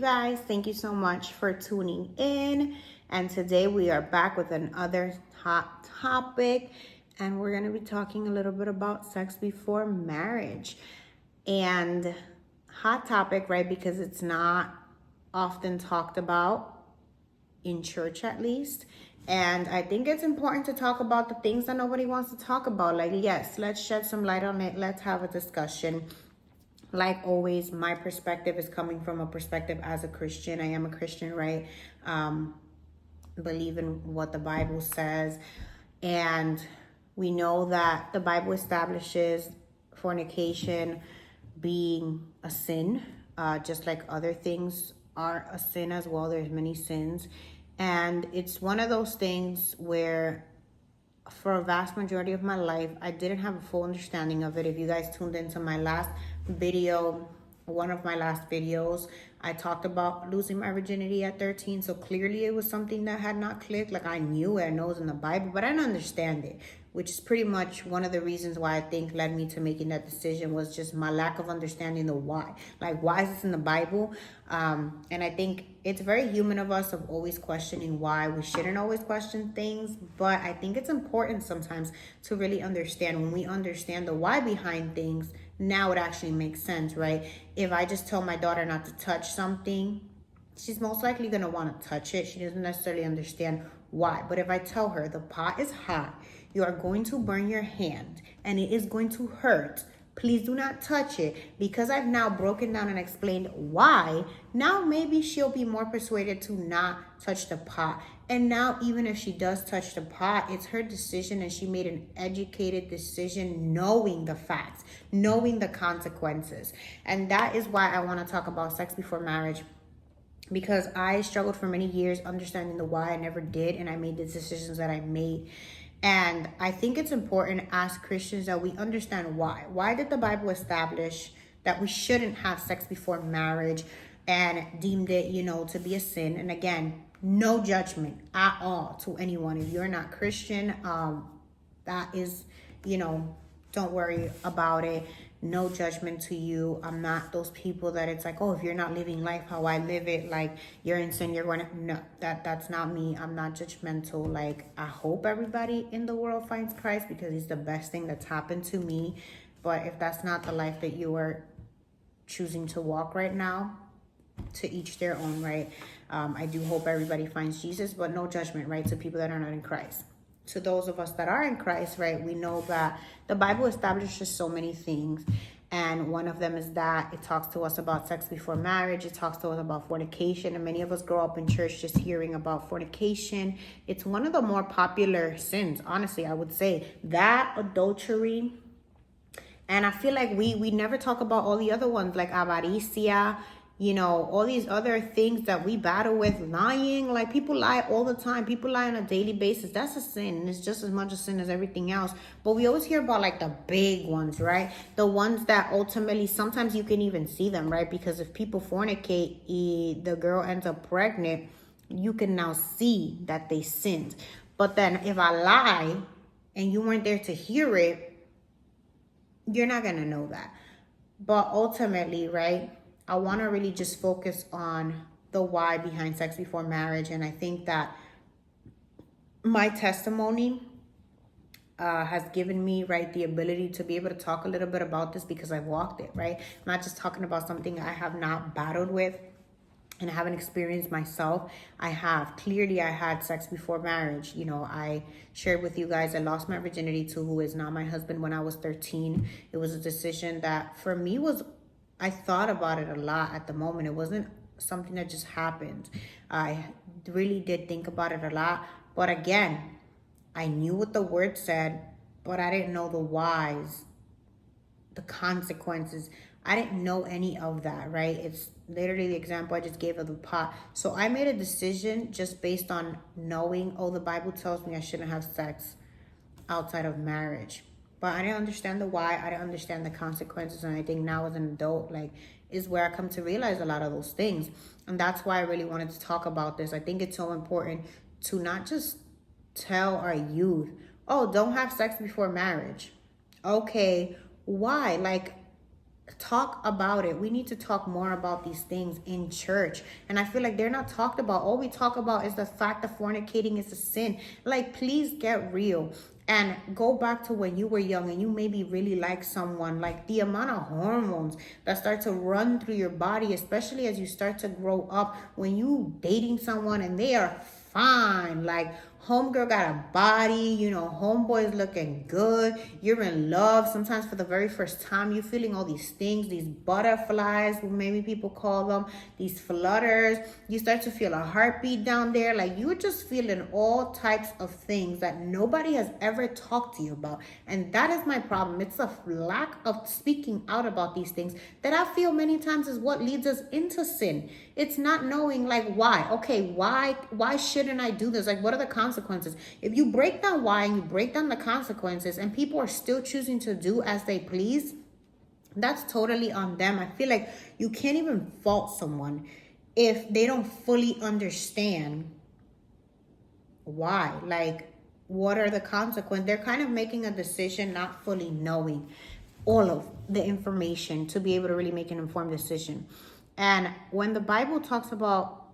guys. Thank you so much for tuning in. And today we are back with another hot topic. And we're going to be talking a little bit about sex before marriage. And hot topic, right? Because it's not often talked about in church, at least. And I think it's important to talk about the things that nobody wants to talk about. Like, yes, let's shed some light on it. Let's have a discussion. Like always, my perspective is coming from a perspective as a Christian. I am a Christian, right? Believe in what the Bible says. And we know that the Bible establishes fornication being a sin, just like other things are a sin as well. There's many sins. And it's one of those things where for a vast majority of my life, I didn't have a full understanding of it. If you guys tuned into my last video, one of my last videos, I talked about losing my virginity at 13. So clearly it was something that had not clicked. Like I knew it, I know it's in the Bible, but I didn't understand it, which is pretty much one of the reasons why I think led me to making that decision was just my lack of understanding the why. Like, why is this in the Bible? And I think it's very human of us of always questioning why. We shouldn't always question things, but I think it's important sometimes to really understand. When we understand the why behind things, now it actually makes sense, right? If I just tell my daughter not to touch something, she's most likely going to want to touch it. She doesn't necessarily understand why. But if I tell her the pot is hot, you are going to burn your hand and it is going to hurt, please do not touch it, because I've now broken down and explained why, now maybe she'll be more persuaded to not touch the pot. And now even if she does touch the pot, it's her decision and she made an educated decision knowing the facts, knowing the consequences. And that is why I want to talk about sex before marriage, because I struggled for many years understanding the why. I never did, and I made the decisions that I made. And I think it's important as Christians that we understand why. Why did the Bible establish that we shouldn't have sex before marriage and deemed it, to be a sin? And again, no judgment at all to anyone. If you're not Christian, that is, don't worry about it. No judgment to you. I'm not those people that it's like, oh, if you're not living life how I live it, like you're in sin, you're going to, no, that's not me. I'm not judgmental. Like, I hope everybody in the world finds Christ because he's the best thing that's happened to me. But if that's not the life that you are choosing to walk right now, to each their own, right? I do hope everybody finds Jesus, but no judgment, right? To people that are not in Christ. To those of us that are in Christ, right, we know that the Bible establishes so many things. And one of them is that it talks to us about sex before marriage. It talks to us about fornication. And many of us grow up in church just hearing about fornication. It's one of the more popular sins, honestly, I would say. That, adultery. And I feel like we never talk about all the other ones like avaricia, all these other things that we battle with, lying. Like people lie all the time. People lie on a daily basis. That's a sin. And it's just as much a sin as everything else. But we always hear about like the big ones, right? The ones that ultimately, sometimes you can even see them, right? Because if people fornicate, the girl ends up pregnant, you can now see that they sinned. But then if I lie and you weren't there to hear it, you're not going to know that. But ultimately, right, I want to really just focus on the why behind sex before marriage. And I think that my testimony has given me, right, the ability to be able to talk a little bit about this because I've walked it, right? I'm not just talking about something I have not battled with and I haven't experienced myself. I have. Clearly, I had sex before marriage. I shared with you guys I lost my virginity to who is now my husband when I was 13. It was a decision that for me I thought about it a lot at the moment. It wasn't something that just happened. I really did think about it a lot. But again, I knew what the word said, but I didn't know the whys, the consequences. I didn't know any of that, right? It's literally the example I just gave of the pot. So I made a decision just based on knowing, the Bible tells me I shouldn't have sex outside of marriage. But I didn't understand the why. I didn't understand the consequences. And I think now as an adult, is where I come to realize a lot of those things. And that's why I really wanted to talk about this. I think it's so important to not just tell our youth, don't have sex before marriage. Okay, why? talk about it. We need to talk more about these things in church. And I feel like they're not talked about. All we talk about is the fact that fornicating is a sin. Like, please get real and go back to when you were young and you maybe really like someone. Like, the amount of hormones that start to run through your body, especially as you start to grow up, when you dating someone and they are fine. Like, homegirl got a body, homeboy's looking good. You're in love. Sometimes for the very first time, you're feeling all these things, these butterflies, maybe people call them, these flutters. You start to feel a heartbeat down there. Like, you're just feeling all types of things that nobody has ever talked to you about. And that is my problem. It's a lack of speaking out about these things that I feel many times is what leads us into sin. It's not knowing, like, why. Okay, why shouldn't I do this? Like, what are the consequences? If you break down why and you break down the consequences and people are still choosing to do as they please, that's totally on them. I feel like you can't even fault someone if they don't fully understand why. Like, what are the consequences? They're kind of making a decision not fully knowing all of the information to be able to really make an informed decision. And when the Bible talks about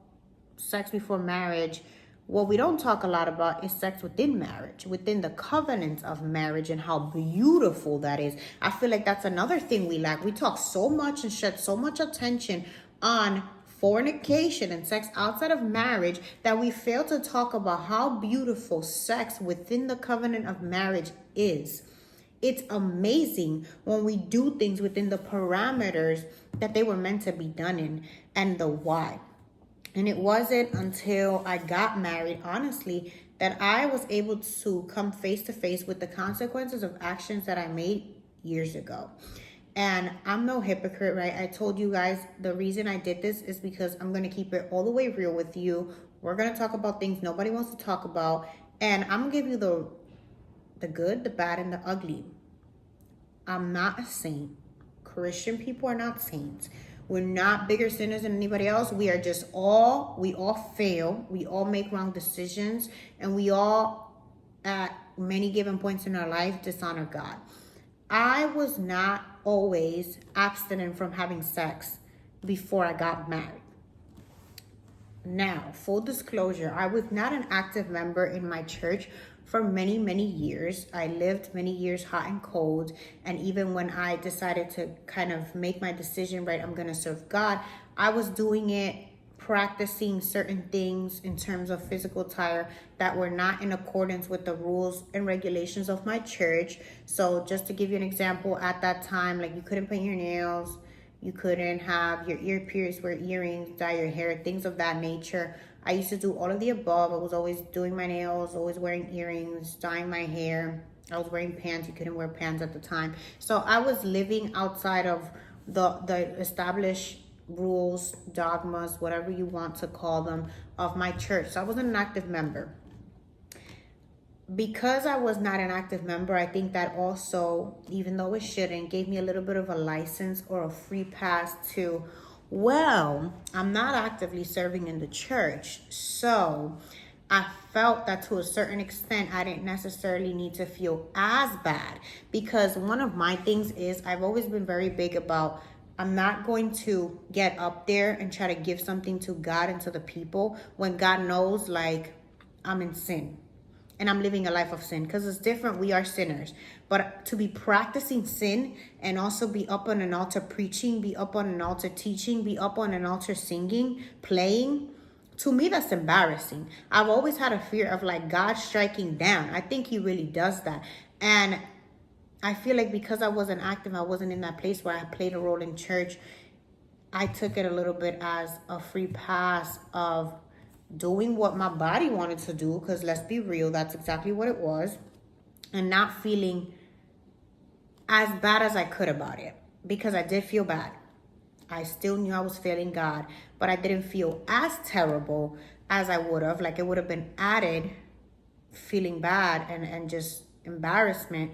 sex before marriage, what we don't talk a lot about is sex within marriage, within the covenants of marriage, and how beautiful that is. I feel like that's another thing we lack. We talk so much and shed so much attention on fornication and sex outside of marriage that we fail to talk about how beautiful sex within the covenant of marriage is. It's amazing when we do things within the parameters that they were meant to be done in, and the why. And it wasn't until I got married, honestly, that I was able to come face to face with the consequences of actions that I made years ago. And I'm no hypocrite, right? I told you guys the reason I did this is because I'm going to keep it all the way real with you. We're going to talk about things nobody wants to talk about. And I'm going to give you the good, the bad, and the ugly. I'm not a saint. Christian people are not saints. We're not bigger sinners than anybody else. We all fail. We all make wrong decisions. And we all, at many given points in our life, dishonor God. I was not always abstinent from having sex before I got married. Now, full disclosure, I was not an active member in my church for many, many years. I lived many years hot and cold. And even when I decided to kind of make my decision, right, I'm going to serve God, I was doing it, practicing certain things in terms of physical attire that were not in accordance with the rules and regulations of my church. So just to give you an example, at that time, like, you couldn't paint your nails, you couldn't have your ear pierced, wear earrings, dye your hair, things of that nature. I used to do all of the above. I was always doing my nails, always wearing earrings, dyeing my hair. I was wearing pants. You couldn't wear pants at the time. So I was living outside of the established rules, dogmas, whatever you want to call them, of my church. So I wasn't an active member. Because I was not an active member, I think that also, even though it shouldn't, gave me a little bit of a license or a free pass to, well, I'm not actively serving in the church. So I felt that to a certain extent, I didn't necessarily need to feel as bad. Because one of my things is, I've always been very big about, I'm not going to get up there and try to give something to God and to the people when God knows, like, I'm in sin. And I'm living a life of sin, because it's different. We are sinners. But to be practicing sin and also be up on an altar preaching, be up on an altar teaching, be up on an altar singing, playing, to me, that's embarrassing. I've always had a fear of, like, God striking down. I think he really does that. And I feel like because I wasn't active, I wasn't in that place where I played a role in church, I took it a little bit as a free pass of doing what my body wanted to do, because let's be real, that's exactly what it was, and not feeling as bad as I could about it, because I did feel bad. I still knew I was failing God, but I didn't feel as terrible as I would have. Like, it would have been added feeling bad and just embarrassment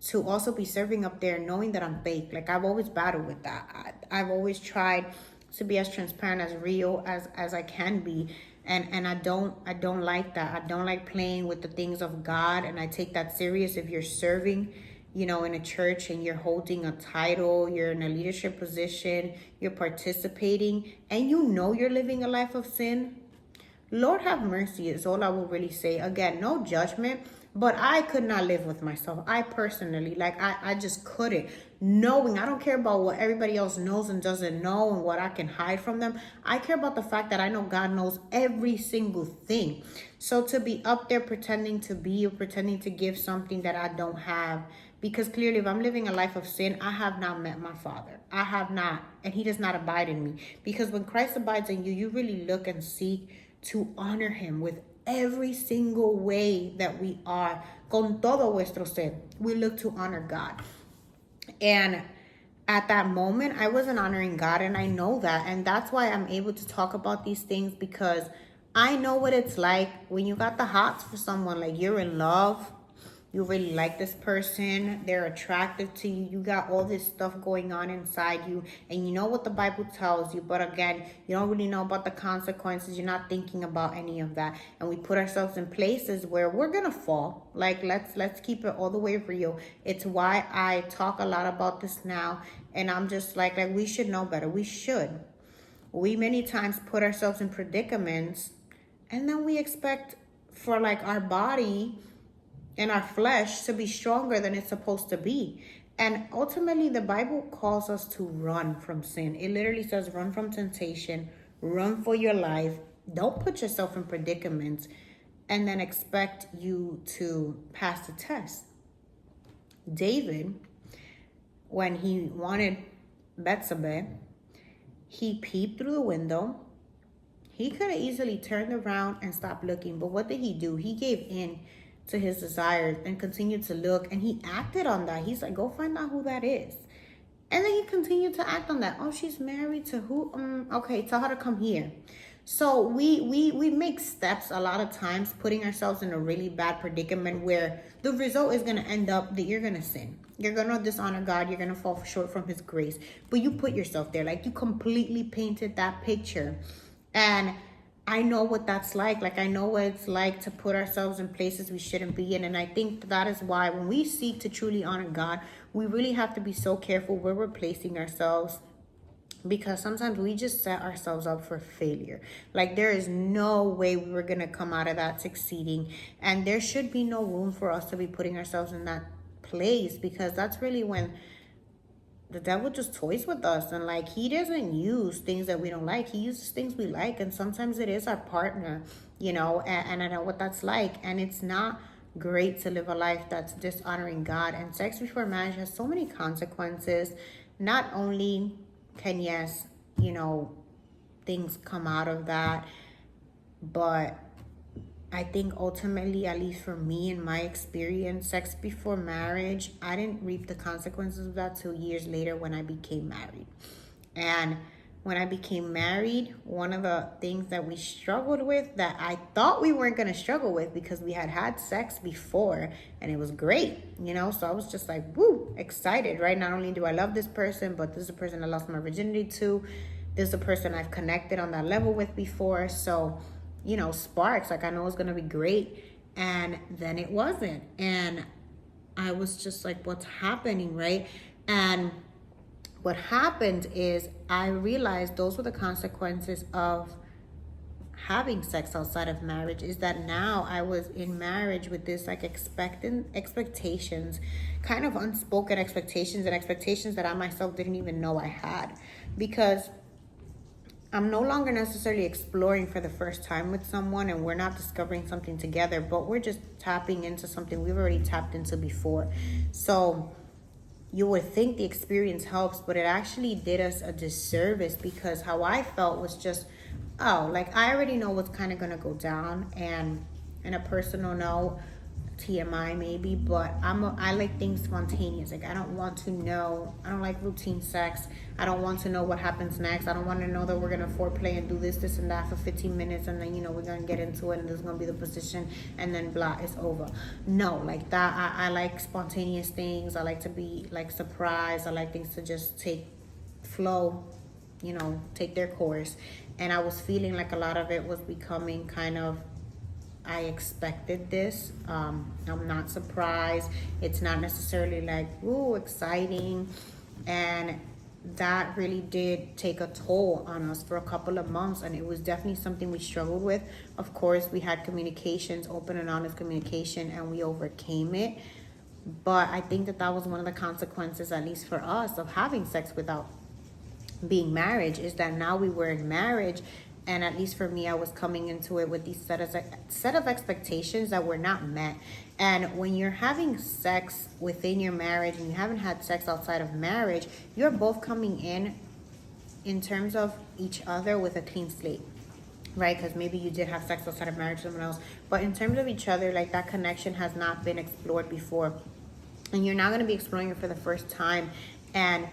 to also be serving up there knowing that I'm fake. Like, I've always battled with that. I've always tried to be as transparent, as real as I can be. And I don't like that. I don't like playing with the things of God, and I take that serious. If you're serving, in a church and you're holding a title, you're in a leadership position, you're participating, and you're living a life of sin, Lord have mercy is all I will really say. Again, no judgment, but I could not live with myself. I personally, I just couldn't. Knowing, I don't care about what everybody else knows and doesn't know and what I can hide from them. I care about the fact that I know God knows every single thing. So to be up there pretending to be or pretending to give something that I don't have, because clearly if I'm living a life of sin, I have not met my Father. I have not, and He does not abide in me. Because when Christ abides in you, you really look and seek to honor Him with every single way that we are. Con todo vuestro ser, we look to honor God. And at that moment, I wasn't honoring God, and I know that. And that's why I'm able to talk about these things, because I know what it's like when you got the hots for someone, like you're in love. You really like this person. They're attractive to you. You got all this stuff going on inside you. And you know what the Bible tells you. But again, you don't really know about the consequences. You're not thinking about any of that. And we put ourselves in places where we're going to fall. Like, let's keep it all the way real. It's why I talk a lot about this now. And I'm just like we should know better. We should. We many times put ourselves in predicaments. And then we expect for our body and our flesh to be stronger than it's supposed to be. And ultimately, the Bible calls us to run from sin. It literally says run from temptation, run for your life. Don't put yourself in predicaments and then expect you to pass the test. David, when he wanted Bathsheba, he peeped through the window. He could have easily turned around and stopped looking. But what did he do? He gave in to his desires and continued to look, and he acted on that. He's like, go find out who that is. And then he continued to act on that. Oh, she's married to who? Okay, tell her to come here. So we make steps a lot of times, putting ourselves in a really bad predicament where the result is going to end up that you're going to sin. You're going to dishonor God. You're going to fall short from His grace. But you put yourself there. You completely painted that picture. And I know what that's like. I know what it's like to put ourselves in places we shouldn't be in. And I think that is why when we seek to truly honor God, we really have to be so careful where we're placing ourselves. Because sometimes we just set ourselves up for failure. There is no way we were going to come out of that succeeding. And there should be no room for us to be putting ourselves in that place. Because that's really when the devil just toys with us, and he doesn't use things that we don't like. He uses things we like, and sometimes it is our partner, and I know what that's like. And it's not great to live a life that's dishonoring God. And sex before marriage has so many consequences. Not only can things come out of that, but I think ultimately, at least for me in my experience, sex before marriage, I didn't reap the consequences of that till years later when I became married. And when I became married, one of the things that we struggled with that I thought we weren't going to struggle with, because we had sex before and it was great, so I was just woo, excited, right? Not only do I love this person, but this is a person I lost my virginity to. This is a person I've connected on that level with before. So sparks, I know it's going to be great. And then it wasn't. And I was just what's happening, right? And what happened is I realized those were the consequences of having sex outside of marriage, is that now I was in marriage with this expectations, kind of unspoken expectations, and expectations that I myself didn't even know I had. Because I'm no longer necessarily exploring for the first time with someone, and we're not discovering something together, but we're just tapping into something we've already tapped into before. So you would think the experience helps, but it actually did us a disservice, because how I felt was just, I already know what's kind of going to go down. And in a personal note, TMI maybe, but I like things spontaneous. I don't want to know. I don't like routine sex. I don't want to know what happens next. I don't want to know that we're gonna foreplay and do this and that for 15 minutes, and then we're gonna get into it and there's gonna be the position, and then blah, it's over. No, like that. I like spontaneous things. I like to be surprised. I like things to just take their course. And I was feeling like a lot of it was becoming kind of I expected this. I'm not surprised. It's not necessarily like, ooh, exciting. And that really did take a toll on us for a couple of months, and it was definitely something we struggled with. Of course, we had communications, open and honest communication, and we overcame it. But I think that was one of the consequences, at least for us, of having sex without being marriage, is that now we were in marriage, and at least for me, I was coming into it with these set of expectations that were not met. And when you're having sex within your marriage and you haven't had sex outside of marriage, you're both coming in terms of each other with a clean slate, right? Because maybe you did have sex outside of marriage with someone else, but in terms of each other, like, that connection has not been explored before, and you're not going to be exploring it for the first time. And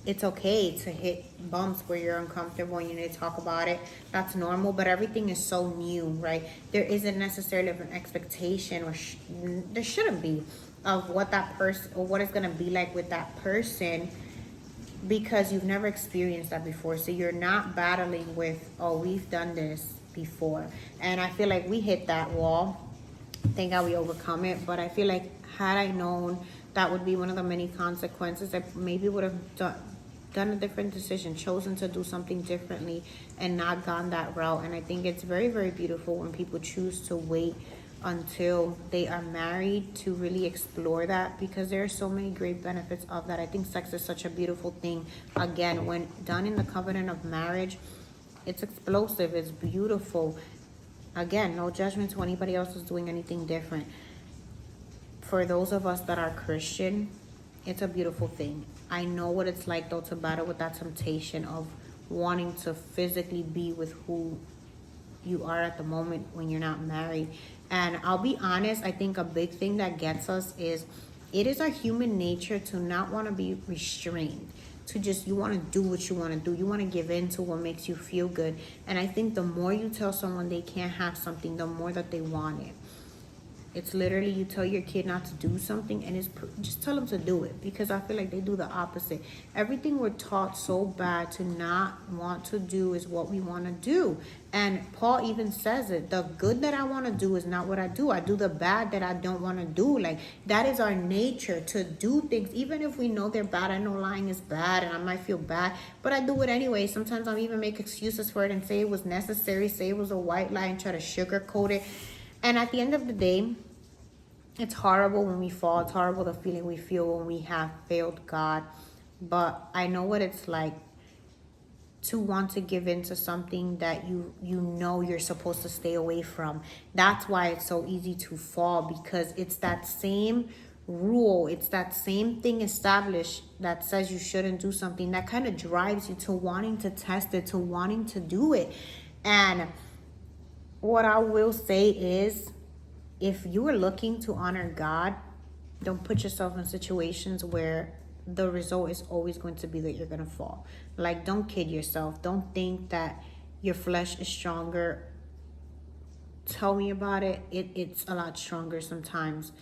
it's okay to hit bumps where you're uncomfortable and you need to talk about it. That's normal, but everything is so new, right? There isn't necessarily an expectation, or there shouldn't be, of what that person, or what it's going to be like with that person, because you've never experienced that before. So you're not battling with, oh, we've done this before. And I feel like we hit that wall. Thank God we overcome it. But I feel like, had I known that would be one of the many consequences, I maybe would have done a different decision, chosen to do something differently, and not gone that route. And I think it's very, very beautiful when people choose to wait until they are married to really explore that, because there are so many great benefits of that. I think sex is such a beautiful thing. Again, when done in the covenant of marriage, it's explosive, it's beautiful. Again, no judgment to anybody else who's doing anything different. For those of us that are Christian, it's a beautiful thing. I know what it's like, though, to battle with that temptation of wanting to physically be with who you are at the moment when you're not married. And I'll be honest, I think a big thing that gets us is, it is our human nature to not want to be restrained, to just, you want to do what you want to do. You want to give in to what makes you feel good. And I think the more you tell someone they can't have something, the more that they want it. It's literally, you tell your kid not to do something, and just tell them to do it, because I feel like they do the opposite. Everything we're taught so bad to not want to do is what we want to do. And Paul even says it, the good that I want to do is not what I do. I do the bad that I don't want to do. Like, that is our nature, to do things, even if we know they're bad. I know lying is bad and I might feel bad, but I do it anyway. Sometimes I'll even make excuses for it and say it was necessary, say it was a white lie, and try to sugarcoat it. And at the end of the day, it's horrible when we fall. It's horrible, the feeling we feel when we have failed God. But I know what it's like to want to give in to something that you know you're supposed to stay away from. That's why it's so easy to fall, because it's that same rule, it's that same thing established that says you shouldn't do something, that kind of drives you to wanting to test it, to wanting to do it. And what I will say is, if you are looking to honor God, don't put yourself in situations where the result is always going to be that you're going to fall. Like, don't kid yourself. Don't think that your flesh is stronger. Tell me about it. It's a lot stronger sometimes,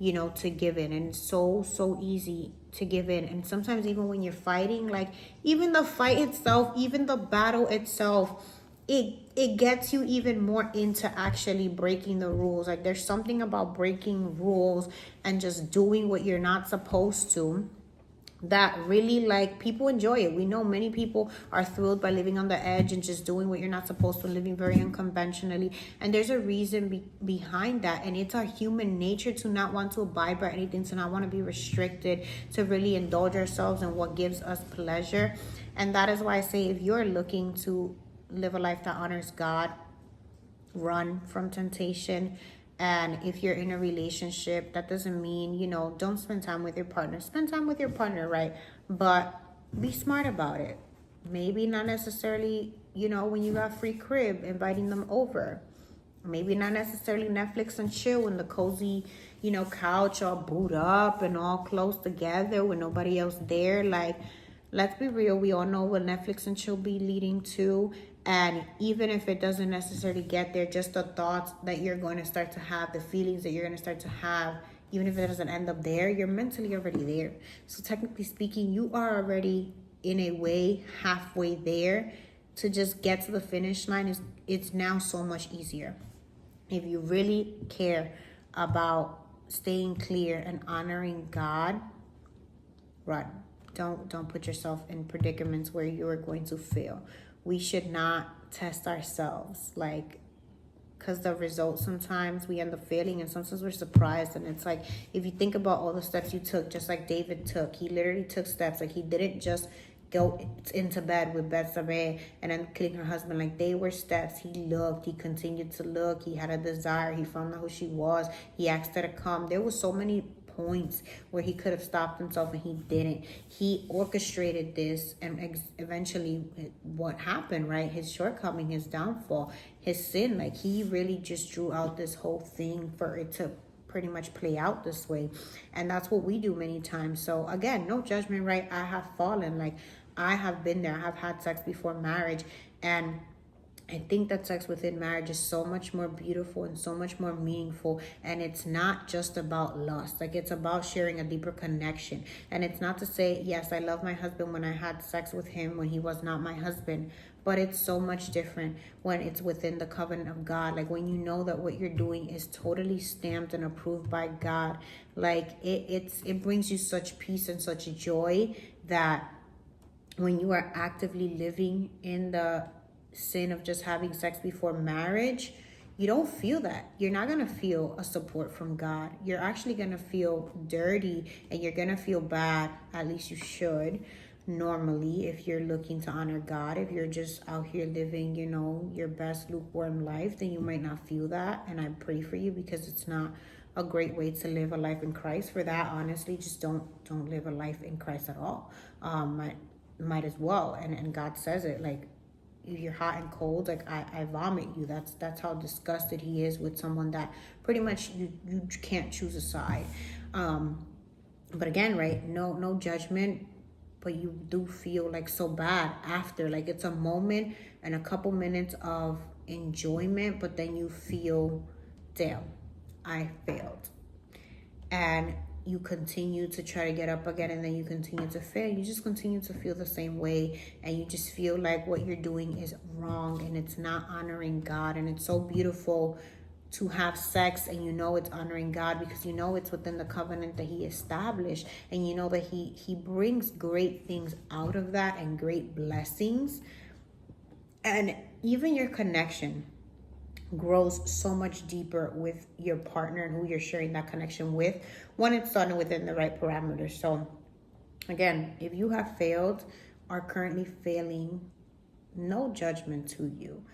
to give in. And it's so easy to give in. And sometimes even when you're fighting, like, even the fight itself, even the battle itself, it gets you even more into actually breaking the rules. Like, there's something about breaking rules and just doing what you're not supposed to that really, like, people enjoy it. We know many people are thrilled by living on the edge and just doing what you're not supposed to, living very unconventionally. And there's a reason behind that. And it's our human nature to not want to abide by anything, to not want to be restricted, to really indulge ourselves in what gives us pleasure. And that is why I say, if you're looking to live a life that honors God, run from temptation. And if you're in a relationship, that doesn't mean, don't spend time with your partner. Spend time with your partner, right? But be smart about it. Maybe not necessarily, when you got free crib, inviting them over. Maybe not necessarily Netflix and chill in the cozy, couch, all boot up and all close together with nobody else there. Like, let's be real. We all know what Netflix and chill be leading to. And even if it doesn't necessarily get there, just the thoughts that you're going to start to have, the feelings that you're going to start to have, even if it doesn't end up there, you're mentally already there. So technically speaking, you are already in a way halfway there. To just get to the finish line it's now so much easier. if you really care about staying clear and honoring God, run. Don't put yourself in predicaments where you are going to fail. We should not test ourselves, like, because the results, sometimes we end up failing, and sometimes we're surprised. And it's like, if you think about all the steps you took, just like David took, he literally took steps. Like, he didn't just go into bed with Bethsabe and then killing her husband. Like, they were steps. He looked, he continued to look, he had a desire, he found out who she was, he asked her to come. There was so many points where he could have stopped himself, and he didn't. He orchestrated this, and eventually what happened, right? His shortcoming, his downfall, his sin, like, he really just drew out this whole thing for it to pretty much play out this way. And that's what we do many times. So again, no judgment, right? I have fallen. Like, I have been there. I have had sex before marriage, and I think that sex within marriage is so much more beautiful and so much more meaningful. And it's not just about lust. Like, it's about sharing a deeper connection. And it's not to say, yes, I love my husband when I had sex with him when he was not my husband. But it's so much different when it's within the covenant of God. Like, when you know that what you're doing is totally stamped and approved by God. Like, it brings you such peace and such joy that when you are actively living in the sin of just having sex before marriage, you don't feel that. You're not going to feel a support from God. You're actually going to feel dirty, and you're going to feel bad. At least you should, normally, if you're looking to honor God. If you're just out here living, your best lukewarm life, then you might not feel that. And I pray for you, because it's not a great way to live a life in Christ. For that, honestly, just don't live a life in Christ at all. Might as well. And God says it, like, if you're hot and cold, like, I vomit you. That's how disgusted he is with someone that pretty much you can't choose a side. But again, right, no judgment, but you do feel like so bad after. Like, it's a moment and a couple minutes of enjoyment, but then you feel, damn, I failed. And you continue to try to get up again, and then you continue to fail. You just continue to feel the same way, and you just feel like what you're doing is wrong, and it's not honoring God. And it's so beautiful to have sex, and it's honoring God, because it's within the covenant that he established, and that he brings great things out of that, and great blessings. And even your connection grows so much deeper with your partner and who you're sharing that connection with, when it's done within the right parameters. So again, if you have failed, are currently failing, no judgment to you.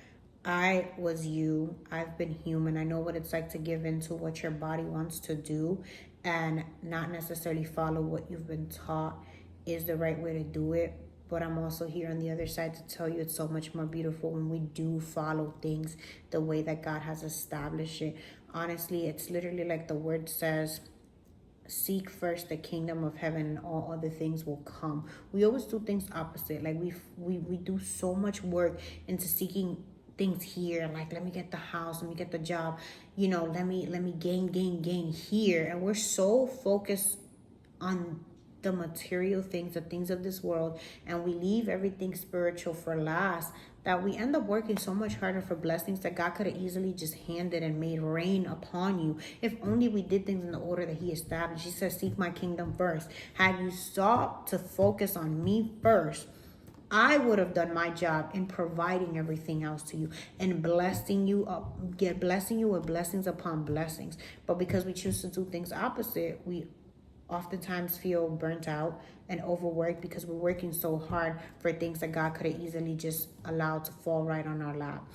I was you. I've been human. I know what it's like to give in to what your body wants to do, and not necessarily follow what you've been taught is the right way to do it. But I'm also here on the other side to tell you it's so much more beautiful when we do follow things the way that God has established it. Honestly, it's literally like the word says, seek first the kingdom of heaven, and all other things will come. We always do things opposite. Like, we do so much work into seeking things here. Like, let me get the house, let me get the job, let me gain here. And we're so focused on the material things, the things of this world, and we leave everything spiritual for last, that we end up working so much harder for blessings that God could have easily just handed and made rain upon you, if only we did things in the order that he established. He says, seek my kingdom first. Had you stopped to focus on me first, I would have done my job in providing everything else to you and blessing you with blessings upon blessings. But because we choose to do things opposite, we oftentimes feel burnt out and overworked, because we're working so hard for things that God could have easily just allowed to fall right on our lap.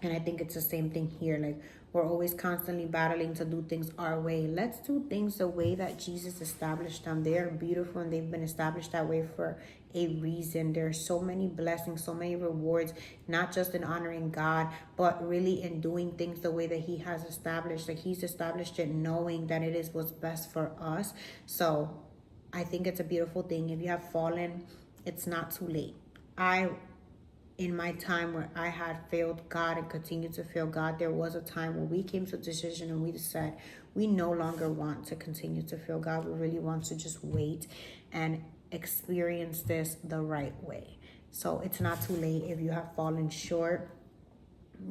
And I think it's the same thing here. Like, we're always constantly battling to do things our way. Let's do things the way that Jesus established them. They are beautiful, and they've been established that way for a reason. There are so many blessings, so many rewards, not just in honoring God, but really in doing things the way that he has established. Like, he's established it knowing that it is what's best for us. So I think it's a beautiful thing. If you have fallen, it's not too late. In my time where I had failed God and continued to fail God, there was a time where we came to a decision and we said, we no longer want to continue to fail God. We really want to just wait and experience this the right way. So it's not too late if you have fallen short.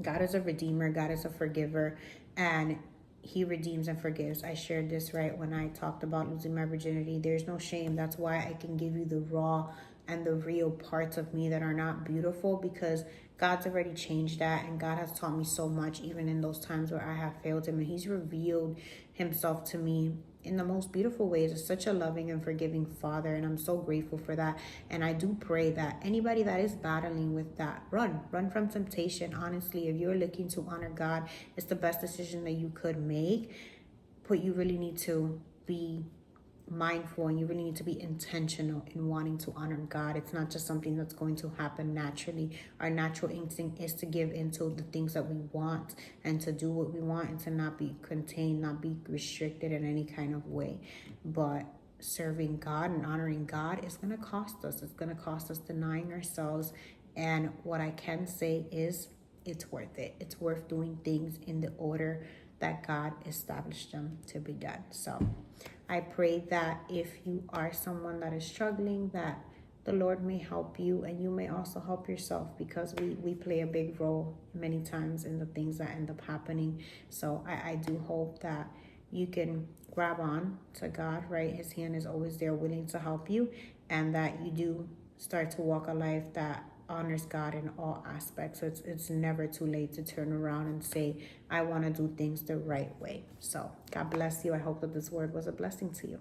God is a redeemer, God is a forgiver, and he redeems and forgives. I shared this right when I talked about losing my virginity. There's no shame. That's why I can give you the raw and the real parts of me that are not beautiful, because God's already changed that, and God has taught me so much even in those times where I have failed him, and he's revealed himself to me in the most beautiful ways. Is such a loving and forgiving Father, and I'm so grateful for that. And I do pray that anybody that is battling with that, run from temptation. Honestly, if you're looking to honor God, it's the best decision that you could make. But you really need to be mindful, and you really need to be intentional in wanting to honor God. It's not just something that's going to happen naturally. Our natural instinct is to give into the things that we want and to do what we want and to not be contained, not be restricted in any kind of way. But serving God and honoring God is going to cost us. It's going to cost us denying ourselves. And what I can say is it's worth it. It's worth doing things in the order that God established them to be done. So I pray that if you are someone that is struggling, that the Lord may help you, and you may also help yourself, because we play a big role many times in the things that end up happening. So I do hope that you can grab on to God, right? His hand is always there willing to help you, and that you do start to walk a life that honors God in all aspects. So it's never too late to turn around and say, I want to do things the right way. So God bless you. I hope that this word was a blessing to you.